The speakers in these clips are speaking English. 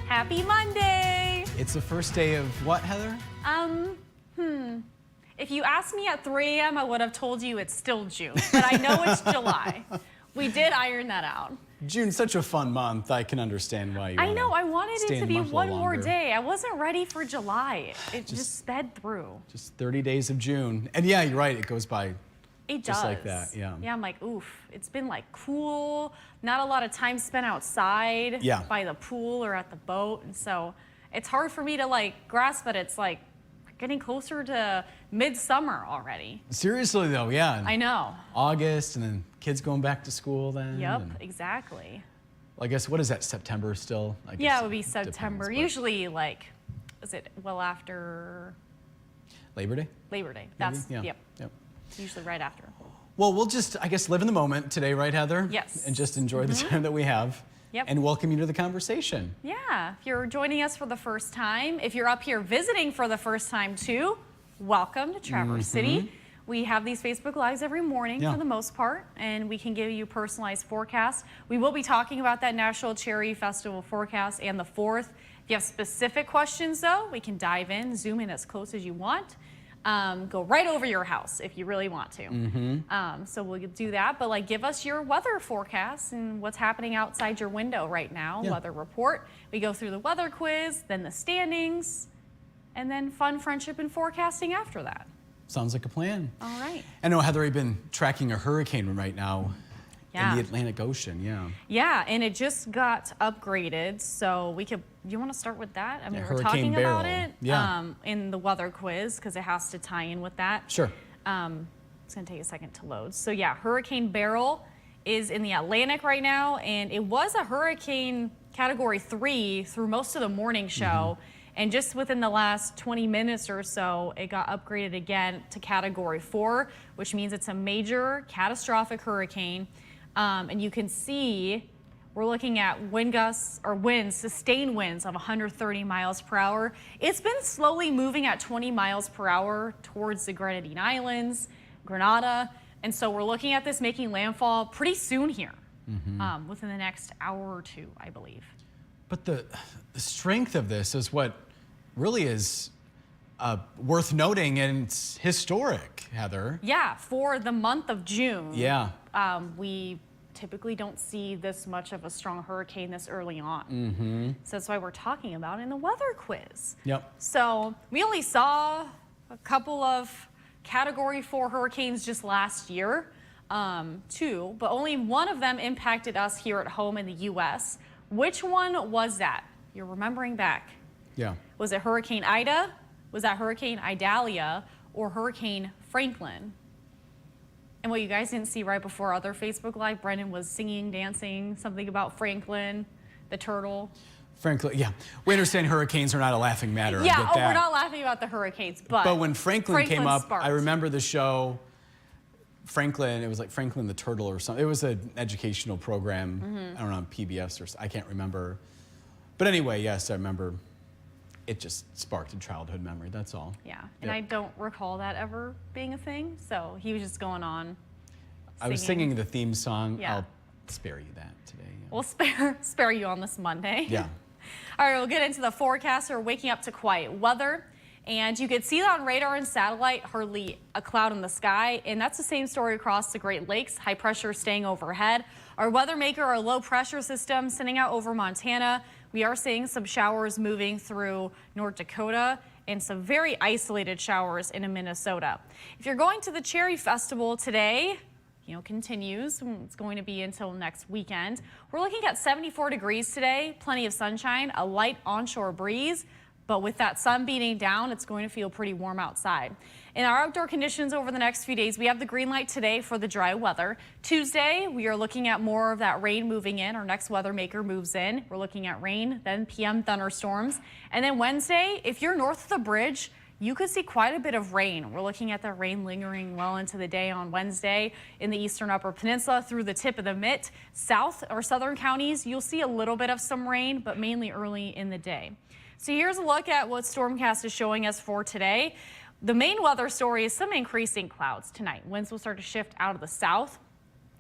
Happy Monday! It's the first day of what, Heather? If you asked me at 3 a.m., I would have told you it's still June, but I know it's July. We did iron that out. June's such a fun month. I can understand why you I know, I wanted it to be one more longer. day. I wasn't ready for July. It just sped through. Just 30 days of June. And yeah, you're right, it goes by It just does. like that, yeah. Yeah, I'm like, oof. It's been like cool, not a lot of time spent outside by the pool or at the boat. And so it's hard for me to like grasp that it's like getting closer to midsummer already. Seriously though, yeah. I know. August, and then kids going back to school then. Yep, exactly. Well, I guess, what is that, September still? I guess Yeah, it would be September. depends, Usually like, is it well after? Labor Day? Labor Day. Maybe? That's, Yeah. yep. Usually right after. Well, we'll just, I guess, live in the moment today, right, Heather? Yes. And just enjoy the time that we have. Yep. And welcome you to the conversation. Yeah, if you're joining us for the first time, if you're up here visiting for the first time too, welcome to Traverse City. We have these Facebook Lives every morning for the most part, and we can give you personalized forecasts. We will be talking about that National Cherry Festival forecast and the 4th. If you have specific questions though, we can dive in, zoom in as close as you want. Go right over your house if you really want to. So we'll do that, but like give us your weather forecast and what's happening outside your window right now, weather report. We go through the weather quiz, then the standings, and then fun friendship and forecasting after that. Sounds like a plan. All right. I know, Heather, I've been tracking a hurricane right now in the Atlantic Ocean, Yeah, and it just got upgraded, so we could, you want to start with that? I mean, we're talking Beryl. about it in the weather quiz because it has to tie in with that. Sure. It's going to take a second to load. So yeah, Hurricane Beryl is in the Atlantic right now, and it was a hurricane category 3 through most of the morning show. And just within the last 20 minutes or so, it got upgraded again to category 4, which means it's a major catastrophic hurricane. And you can see we're looking at wind gusts or winds, sustained winds of 130 miles per hour. It's been slowly moving at 20 miles per hour towards the Grenadine Islands, Grenada. And so we're looking at this making landfall pretty soon here, within the next hour or two, I believe. But the strength of this is what really is worth noting, and it's historic, Heather. Yeah, for the month of June. Yeah. We typically don't see this much of a strong hurricane this early on. So that's why we're talking about in the weather quiz. Yep. So we only saw a couple of category 4 hurricanes just last year, 2, but only one of them impacted us here at home in the U.S. Which one was that? You're remembering back. Yeah. Was it Hurricane Ida? Was that Hurricane Idalia or Hurricane Franklin? And what you guys didn't see right before other Facebook Live, Brendan was singing, dancing, something about Franklin, the turtle. Franklin, yeah. We understand hurricanes are not a laughing matter. Yeah, I get that. we're not laughing about the hurricanes, but when Franklin came up, sparked. I remember the show Franklin, it was like Franklin the Turtle or something. It was an educational program, I don't know, on PBS or I can't remember. But anyway, yes, I remember it just sparked a childhood memory, that's all. Yeah, and I don't recall that ever being a thing, so he was just going on singing. I was singing the theme song. Yeah. I'll spare you that today. We'll spare you on this Monday. Yeah. All right, we'll get into the forecast. We're waking up to quiet weather, and you can see that on radar and satellite, hardly a cloud in the sky, and that's the same story across the Great Lakes. High pressure staying overhead. Our weather maker, our low pressure system sending out over Montana. We are seeing some showers moving through North Dakota and some very isolated showers in Minnesota. If you're going to the Cherry Festival today, continues. It's going to be until next weekend. We're looking at 74 degrees today, plenty of sunshine, a light onshore breeze, but with that sun beating down, it's going to feel pretty warm outside. In our outdoor conditions over the next few days, we have the green light today for the dry weather. Tuesday, we are looking at more of that rain moving in. Our next weather maker moves in. We're looking at rain, then PM thunderstorms. And then Wednesday, if you're north of the bridge, you could see quite a bit of rain. We're looking at the rain lingering well into the day on Wednesday in the eastern upper peninsula through the tip of the mitt. South or southern counties, you'll see a little bit of some rain, but mainly early in the day. So here's a look at what Stormcast is showing us for today. The main weather story is some increasing clouds tonight. Winds will start to shift out of the south.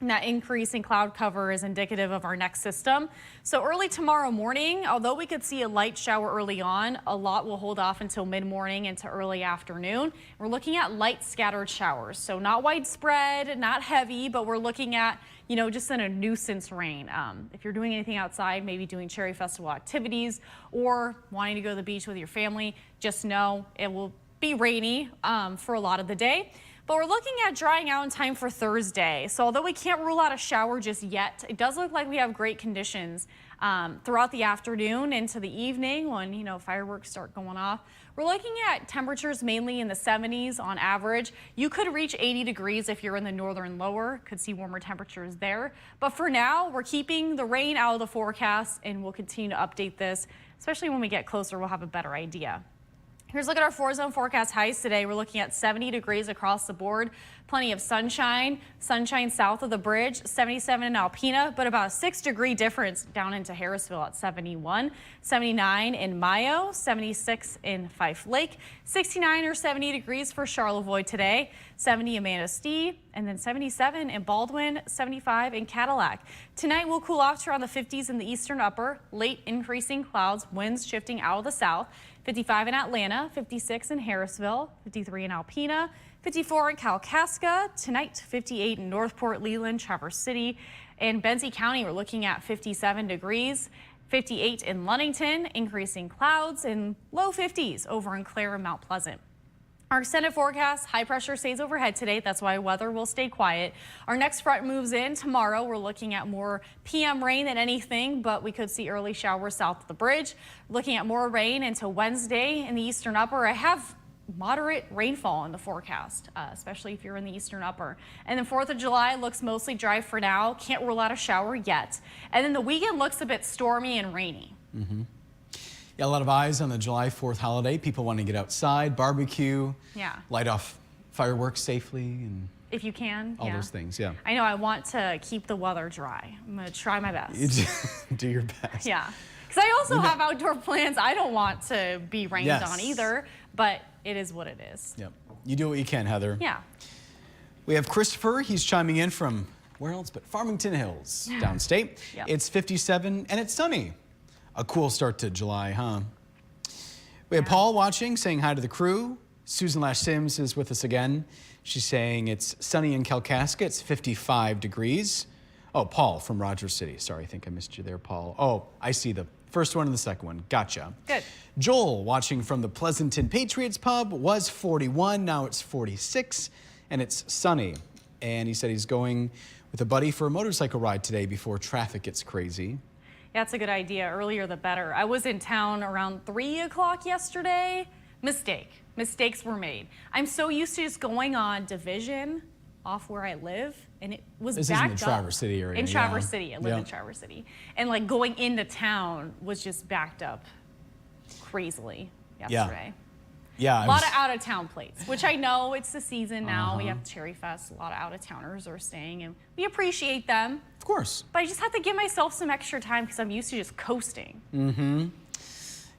And that increase in cloud cover is indicative of our next system. So early tomorrow morning, although we could see a light shower early on, a lot will hold off until mid-morning into early afternoon. We're looking at light scattered showers. So not widespread, not heavy, but we're looking at, just in a nuisance rain. If you're doing anything outside, maybe doing Cherry Festival activities or wanting to go to the beach with your family, just know it will be rainy for a lot of the day. But we're looking at drying out in time for Thursday. So although we can't rule out a shower just yet, it does look like we have great conditions throughout the afternoon into the evening when, fireworks start going off. We're looking at temperatures mainly in the 70s on average. You could reach 80 degrees if you're in the northern lower, could see warmer temperatures there. But for now, we're keeping the rain out of the forecast and we'll continue to update this, especially when we get closer, we'll have a better idea. Here's a look at our 4-zone forecast highs today. We're looking at 70 degrees across the board. Plenty of sunshine south of the bridge, 77 in Alpena, but about a 6-degree difference down into Harrisville at 71, 79 in Mayo, 76 in Fife Lake, 69 or 70 degrees for Charlevoix today, 70 in Manistee, and then 77 in Baldwin, 75 in Cadillac. Tonight we'll cool off to around the 50s in the eastern upper, late increasing clouds, winds shifting out of the south, 55 in Atlanta, 56 in Harrisville, 53 in Alpena, 54 in Kalkaska. Tonight, 58 in Northport, Leland, Traverse City, and Benzie County. We're looking at 57 degrees, 58 in Ludington, increasing clouds, and low 50s over in Clare and Mount Pleasant. Our extended forecast, high pressure stays overhead today. That's why weather will stay quiet. Our next front moves in tomorrow. We're looking at more PM rain than anything, but we could see early showers south of the bridge. Looking at more rain until Wednesday in the eastern upper. I have moderate rainfall in the forecast, especially if you're in the eastern upper. And then 4th of July looks mostly dry for now. Can't rule out a shower yet. And then the weekend looks a bit stormy and rainy. Yeah, a lot of eyes on the July 4th holiday. People want to get outside, barbecue, light off fireworks safely, and if you can, all those things. Yeah, I know. I want to keep the weather dry. I'm gonna try my best. You do your best. Yeah, because I also have outdoor plans. I don't want to be rained on either, but it is what it is. Yep. You do what you can, Heather. Yeah. We have Christopher. He's chiming in from where else but Farmington Hills, downstate. It's 57 and it's sunny. A cool start to July, huh? We have Paul watching, saying hi to the crew. Susan Lash Sims is with us again. She's saying it's sunny in Kalkaska. It's 55 degrees. Oh, Paul from Rogers City. Sorry, I think I missed you there, Paul. Oh, I see the first one and the second one. Gotcha. Good. Joel watching from the Pleasanton Patriots Pub was 41. Now it's 46 and it's sunny. And he said he's going with a buddy for a motorcycle ride today before traffic gets crazy. Yeah, that's a good idea. Earlier the better. I was in town around 3 o'clock yesterday. Mistakes were made. I'm so used to just going on Division off where I live, and it was backed up. This is in the Traverse City area. In Traverse City. I live in Traverse City. And like going into town was just backed up crazily yesterday. Yeah. A lot of out-of-town plates, which I know it's the season now. We have Cherry Fest. A lot of out-of-towners are staying, and we appreciate them. Of course. But I just have to give myself some extra time because I'm used to just coasting.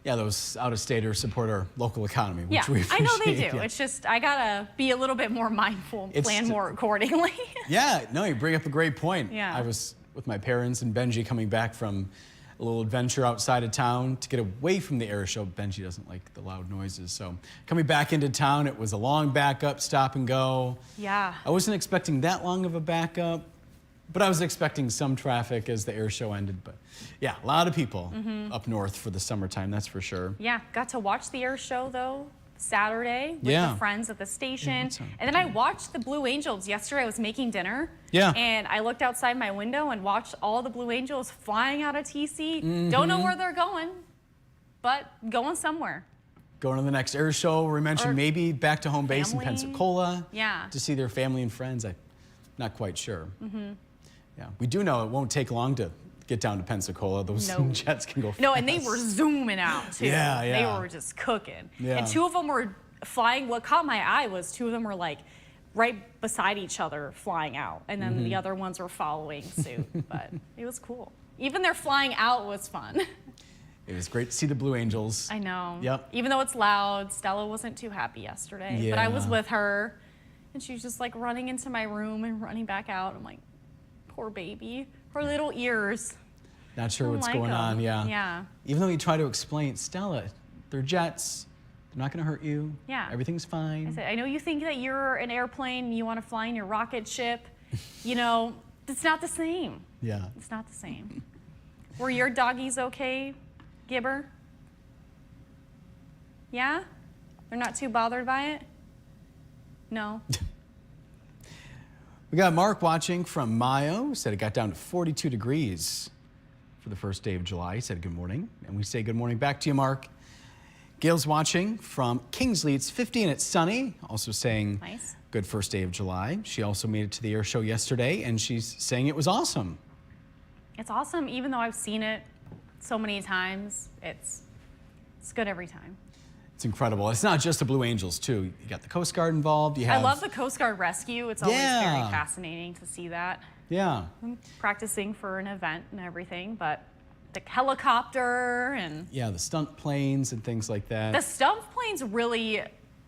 Yeah, those out-of-staters support our local economy, which we appreciate. I know they do. It's just I gotta be a little bit more mindful and plan more accordingly. No, you bring up a great point. Yeah. I was with my parents and Benji coming back from a little adventure outside of town to get away from the air show. Benji doesn't like the loud noises, so coming back into town, it was a long backup, stop and go. Yeah. I wasn't expecting that long of a backup, but I was expecting some traffic as the air show ended. But yeah, a lot of people up north for the summertime, that's for sure. Yeah, got to watch the air show though Saturday with the friends at the station. And then I watched the Blue Angels yesterday. I was making dinner. And I looked outside my window and watched all the Blue Angels flying out of TC. Don't know where they're going, but going somewhere. Going to the next air show. We mentioned maybe back to home base in Pensacola. Yeah. To see their family and friends. I'm not quite sure. Yeah, we do know it won't take long to get down to Pensacola. Those jets can go fast. No, and they were zooming out too. Yeah. They were just cooking. Yeah. And 2 of them were flying. What caught my eye was 2 of them were like right beside each other flying out. And then the other ones were following suit. But it was cool. Even their flying out was fun. It was great to see the Blue Angels. I know. Yep. Even though it's loud, Stella wasn't too happy yesterday. But I was with her, and she was just like running into my room and running back out. I'm like, Poor baby. Her little ears. Not sure what's like going on, 'em. yeah. Yeah. Even though you try to explain, Stella, they're jets. They're not going to hurt you. Yeah. Everything's fine. I said, I know you think that you're an airplane, you want to fly in your rocket ship. You know, it's not the same. Yeah. It's not the same. Were your doggies okay, Gibber? Yeah? They're not too bothered by it? No? We got Mark watching from Mayo. Said it got down to 42 degrees for the first day of July. He said good morning. And we say good morning back to you, Mark. Gail's watching from Kingsley. It's 50 and it's sunny. Also saying Nice. good first day of July. She also made it to the air show yesterday, and she's saying it was awesome. It's awesome, even though I've seen it so many times. It's good every time. It's incredible. It's not just the Blue Angels, too. You got the Coast Guard involved. You have, I love the Coast Guard rescue. It's always Yeah. very fascinating to see that. Yeah. I'm practicing for an event and everything, but the helicopter and Yeah, the stunt planes and things like that. the stunt planes really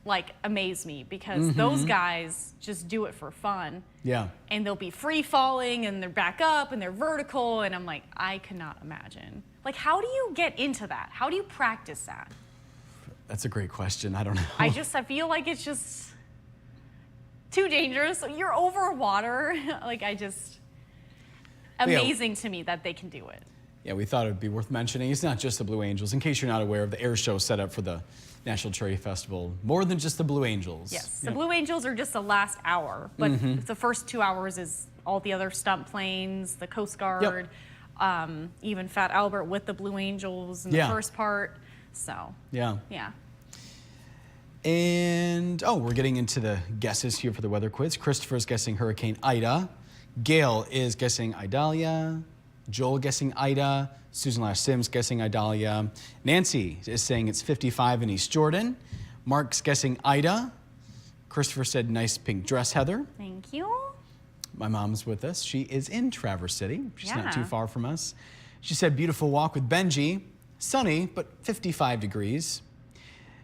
like amaze me because those guys just do it for fun. Yeah. And they'll be free falling and they're back up and they're vertical and I'm like, I cannot imagine. Like, how do you get into that? How do you practice that? That's a great question. I don't know. I feel like it's just too dangerous. You're over water. Like, amazing to me that they can do it. Yeah, we thought it would be worth mentioning. It's not just the Blue Angels. In case you're not aware of the air show set up for the National Cherry Festival, more than just the Blue Angels. Yes, Yeah. the Blue Angels are just the last hour, but the first 2 hours is all the other stunt planes, the Coast Guard, even Fat Albert with the Blue Angels in the Yeah. first part. So, Yeah. yeah. And, we're getting into the guesses here for the weather quiz. Christopher's guessing Hurricane Ida. Gail is guessing Idalia. Joel guessing Ida. Susan Lash Sims guessing Idalia. Nancy is saying it's 55 in East Jordan. Mark's guessing Ida. Christopher said nice pink dress, Heather. Thank you. My mom's with us. She is in Traverse City. She's not too Yeah. far from us. She said beautiful walk with Benji. Sunny, but 55 degrees.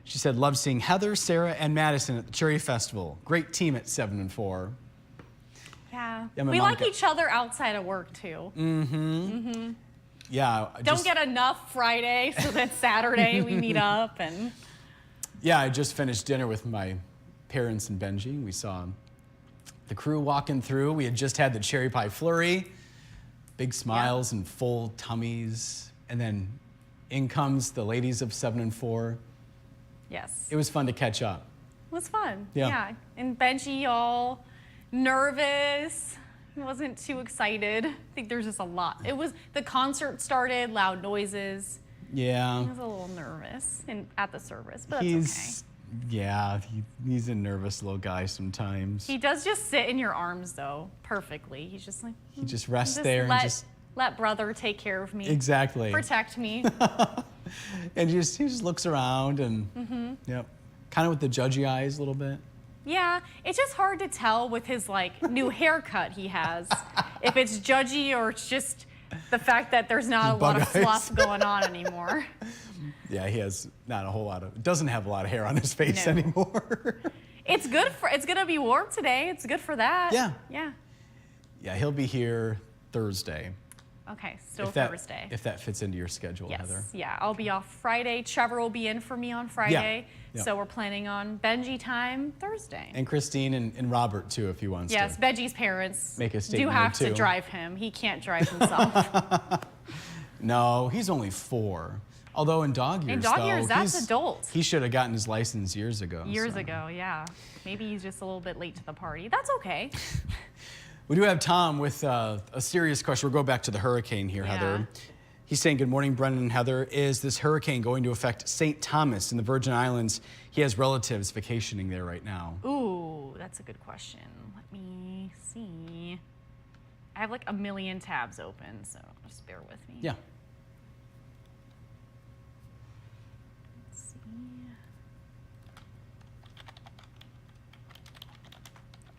She said love seeing Heather, Sarah, and Madison at the Cherry Festival. Great team at 7 and 4. Yeah. Yeah, my We mom like each other outside of work, too. Yeah. Don't get enough Friday, so then Saturday we meet up. And Yeah, I just finished dinner with my parents and Benji. We saw the crew walking through. We had just had the cherry pie flurry, big smiles and full tummies. And then in comes the ladies of 7 and 4. yes. It was fun to catch up. It was fun. Yeah. And Benji all nervous. He wasn't too excited. I think there's just a lot. The concert started, loud noises. Yeah. He was a little nervous at the service, but that's He's a nervous little guy sometimes. okay. He does just sit in your arms though, perfectly. He's just like, He just rests there and just let brother take care of me. exactly. Protect me. And he just looks around and yep. Kind of with the judgy eyes a little bit. Yeah, it's just hard to tell with his like new haircut he has, if it's judgy or it's just the fact that there's not a lot of Bug eyes. fluff going on anymore. Yeah, he has doesn't have a lot of hair on his face No. anymore. It's gonna be warm today. It's good for that. Yeah. Yeah. Yeah, he'll be here Thursday. Okay, still if that, Thursday. If that fits into your schedule, Yes. Heather. Yeah, I'll be off Friday. Trevor will be in for me on Friday. Yeah. So we're planning on Benji time Thursday. And Christine and Robert too, if he wants Yes, to. Benji's parents Make a do statement have or to two. drive him. He can't drive himself. No, he's only 4. Although in dog years, that's adult. He should have gotten his license years ago. Years so. ago, yeah. Maybe he's just a little bit late to the party. That's okay. We do have Tom with a serious question. We'll go back to the hurricane here, Yeah. Heather. He's saying, good morning, Brendan and Heather. Is this hurricane going to affect St. Thomas in the Virgin Islands? He has relatives vacationing there right now. Ooh, that's a good question. Let me see. I have like a million tabs open, so just bear with me. Yeah. Let's see.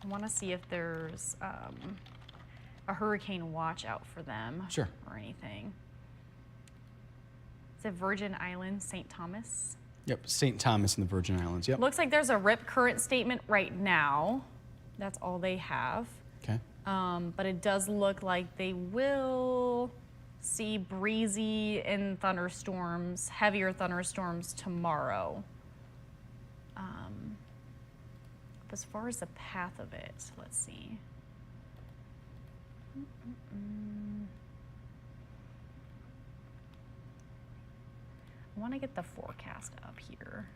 I want to see if there's a hurricane watch out for them. Sure. Or anything. Is it Virgin Islands, St. Thomas? Yep, St. Thomas in the Virgin Islands. Yep. Looks like there's a RIP current statement right now. That's all they have. Okay. But it does look like they will see breezy and thunderstorms, heavier thunderstorms tomorrow. As far as the path of it, let's see. I want to get the forecast up here.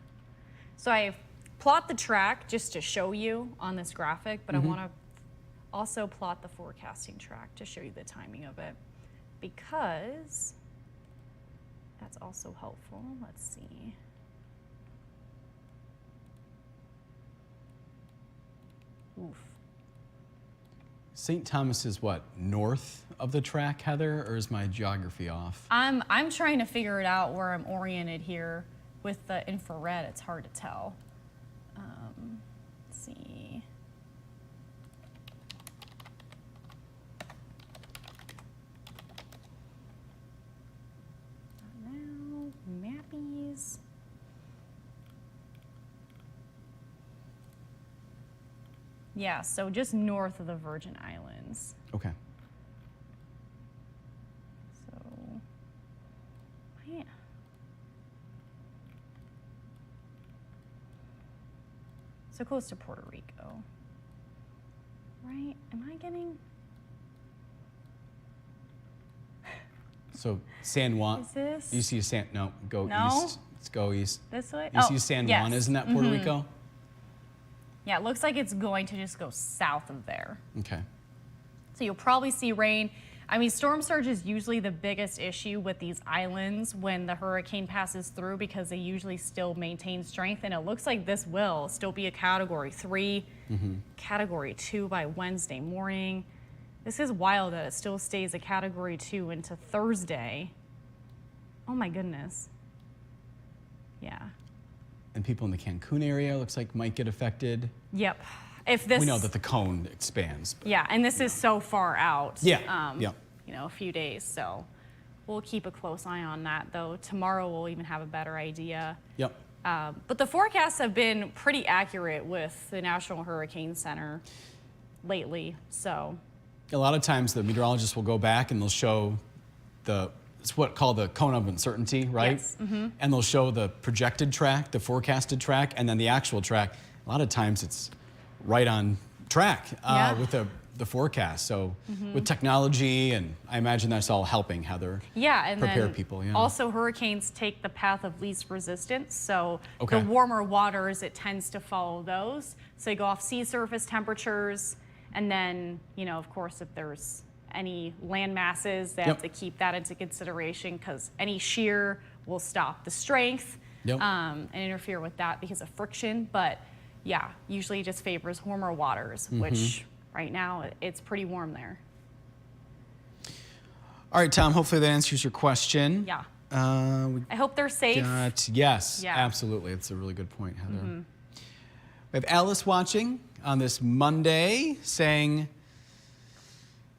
So I plot the track just to show you on this graphic, but I want to also plot the forecasting track to show you the timing of it, because that's also helpful. Let's see. Oof. St. Thomas is what, north of the track, Heather, or is my geography off? I'm trying to figure it out where I'm oriented here with the infrared. It's hard to tell. Let's see. Now, mappies. Yeah, so just north of the Virgin Islands. Okay. So, yeah. So close to Puerto Rico. Right? Am I getting? So San Juan. Is this? You see San? No, go No? east. Let's go east. This way? You see San Juan? Isn't that Puerto Rico? Yeah, it looks like it's going to just go south of there. Okay. So you'll probably see rain. I mean, storm surge is usually the biggest issue with these islands when the hurricane passes through, because they usually still maintain strength. And it looks like this will still be a Category 3, Category 2 by Wednesday morning. This is wild that it still stays a Category 2 into Thursday. Oh my goodness. Yeah. And people in the Cancun area looks like might get affected. Yep. If this, We know that the cone expands. But yeah, and this is so far out. Yeah, yeah. You know, a few days. So we'll keep a close eye on that, though. Tomorrow we'll even have a better idea. Yep. But the forecasts have been pretty accurate with the National Hurricane Center lately. So A lot of times the meteorologists will go back and they'll show it's what called the cone of uncertainty, right? Yes. Mm-hmm. And they'll show the projected track, the forecasted track, and then the actual track. A lot of times it's right on track with the forecast. So with technology, and I imagine that's all helping, Heather. yeah, and prepare then people. Yeah. also hurricanes take the path of least resistance. So Okay. the warmer waters, it tends to follow those. So you go off sea surface temperatures, and then, you know, of course, if there's any land masses, they have to keep that into consideration, because any shear will stop the strength and interfere with that because of friction. But yeah, usually it just favors warmer waters, which right now it's pretty warm there. All right, Tom, hopefully that answers your question. Yeah. We I hope they're safe. yes, Yeah. absolutely. It's a really good point, Heather. We have Alice watching on this Monday saying,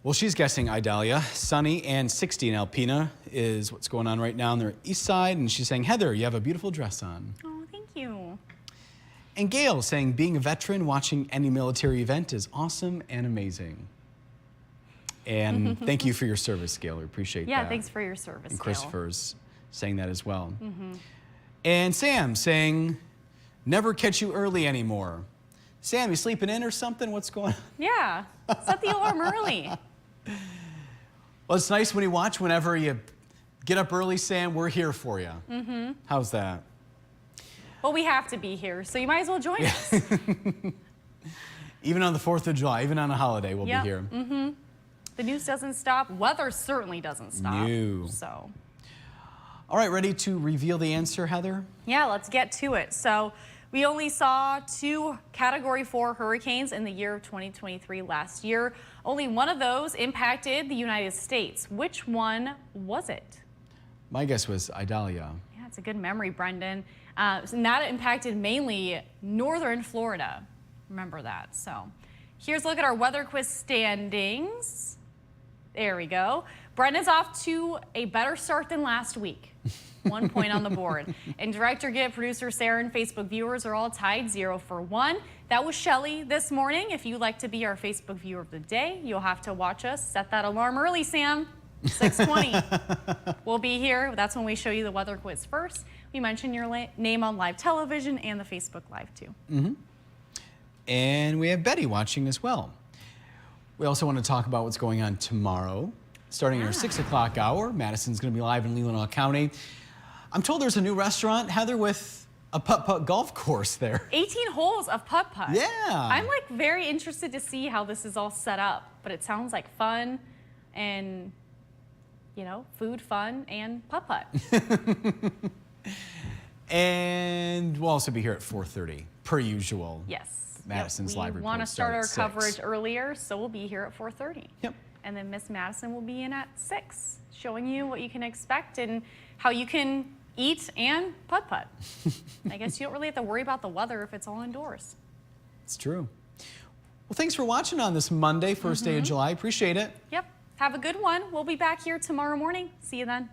well, she's guessing Idalia. Sunny and 60 in Alpena is what's going on right now on the east side. And she's saying, Heather, you have a beautiful dress on. Oh, thank you. And Gail saying, being a veteran, watching any military event is awesome and amazing. And thank you for your service, Gail. We appreciate that. Yeah, thanks for your service, And Gail. Christopher's saying that as well. And Sam saying, never catch you early anymore. Sam, you sleeping in or something? What's going on? Yeah, set the alarm early. Well, it's nice when you watch whenever you get up early, Sam. We're here for you. How's that? Well, we have to be here, so you might as well join us. Even on the 4th of July, even on a holiday, we'll be here. The news doesn't stop. Weather certainly doesn't stop. No. So, All right, ready to reveal the answer, Heather? yeah, let's get to it. So, we only saw 2 Category 4 hurricanes in the year of 2023 last year. Only one of those impacted the United States. Which one was it? My guess was Idalia. Yeah, it's a good memory, Brendan. And that impacted mainly northern Florida. Remember that. So here's a look at our weather quiz standings. There we go. Brendan's off to a better start than last week. 1 point on the board. And Director Git, producer Sarah, and Facebook viewers are all tied 0 for 1. That was Shelly this morning. If you'd like to be our Facebook viewer of the day, you'll have to watch us. Set that alarm early, Sam. 6:20. We'll be here. That's when we show you the weather quiz first. We mention your name on live television and the Facebook Live too. And we have Betty watching as well. We also want to talk about what's going on tomorrow. Starting in our 6 o'clock hour, Madison's going to be live in Leelanau County. I'm told there's a new restaurant, Heather, with a putt-putt golf course there. 18 holes of putt-putt. Yeah. I'm like very interested to see how this is all set up, but it sounds like fun and, you know, food, fun, and putt-putt. And we'll also be here at 4:30, per usual. Yes. Madison's live report. We want to start our 6. coverage earlier, so we'll be here at 4:30. Yep. And then Miss Madison will be in at 6, showing you what you can expect and how you can eat and putt-putt. I guess you don't really have to worry about the weather if it's all indoors. It's true. Well, thanks for watching on this Monday, first day of July. Appreciate it. Yep. Have a good one. We'll be back here tomorrow morning. See you then.